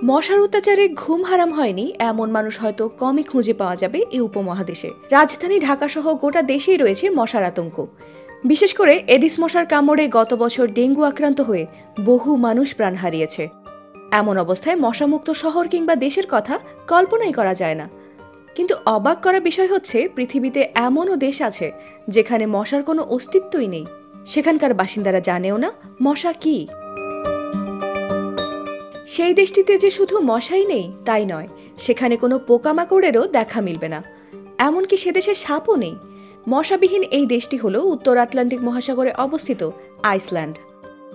মশার অত্যাচারে ঘুম হারাম হয়নি এমন মানুষ হয়তো কমই খুঁজে পাওয়া যাবে এই উপমহাদেশে। রাজধানী ঢাকাসহ গোটা দেশেই রয়েছে মশার আতঙ্ক। বিশেষ করে এডিস মশার কামড়ে গত বছর ডেঙ্গু আক্রান্ত হয়ে বহু মানুষ প্রাণ হারিয়েছে। এমন অবস্থায় মশামুক্ত শহর কিংবা দেশের কথা কল্পনাই করা যায় না। কিন্তু অবাক করা বিষয় হচ্ছে, পৃথিবীতে এমনও দেশ আছে যেখানে মশার কোনো অস্তিত্বই নেই। সেখানকার বাসিন্দারা জানেও না মশা কি। সেই দেশটিতে যে শুধু মশাই নেই তাই নয়, সেখানে কোনো পোকামাকড়েরও দেখা মিলবে না। এমনকি সে দেশে সাপও নেই। মশাবিহীন এই দেশটি হল উত্তর আটলান্টিক মহাসাগরে অবস্থিত আইসল্যান্ড।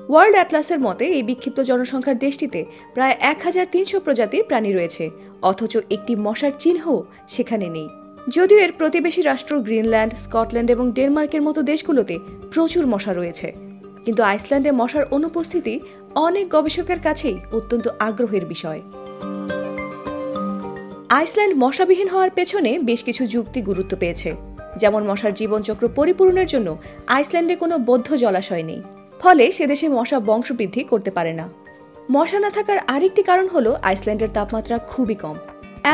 ওয়ার্ল্ড অ্যাটলাসের মতে এই বিক্ষিপ্ত জনসংখ্যার দেশটিতে প্রায় 1300 প্রজাতির প্রাণী রয়েছে, অথচ একটি মশার চিহ্নও সেখানে নেই। যদিও এর প্রতিবেশী রাষ্ট্র গ্রিনল্যান্ড, স্কটল্যান্ড এবং ডেনমার্কের মতো দেশগুলোতে প্রচুর মশা রয়েছে, কিন্তু আইসল্যান্ডে মশার অনুপস্থিতি অনেক গবেষকের কাছেই অত্যন্ত আগ্রহের বিষয়। আইসল্যান্ড মশাবিহীন হওয়ার পেছনে বেশ কিছু যুক্তি গুরুত্ব পেয়েছে। যেমন মশার জীবনচক্র পরিপূরণের জন্য আইসল্যান্ডে কোনো বদ্ধ জলাশয় নেই, ফলে সেদেশে মশা বংশবৃদ্ধি করতে পারে না। মশা না থাকার আরেকটি কারণ হলো আইসল্যান্ডের তাপমাত্রা খুবই কম।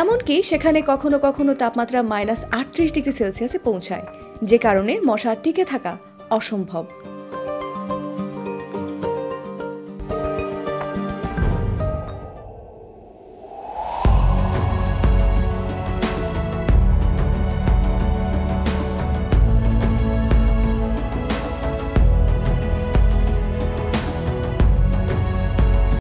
এমনকি সেখানে কখনো কখনো তাপমাত্রা -38 ডিগ্রি সেলসিয়াসে পৌঁছায়, যে কারণে মশা টিকে থাকা অসম্ভব।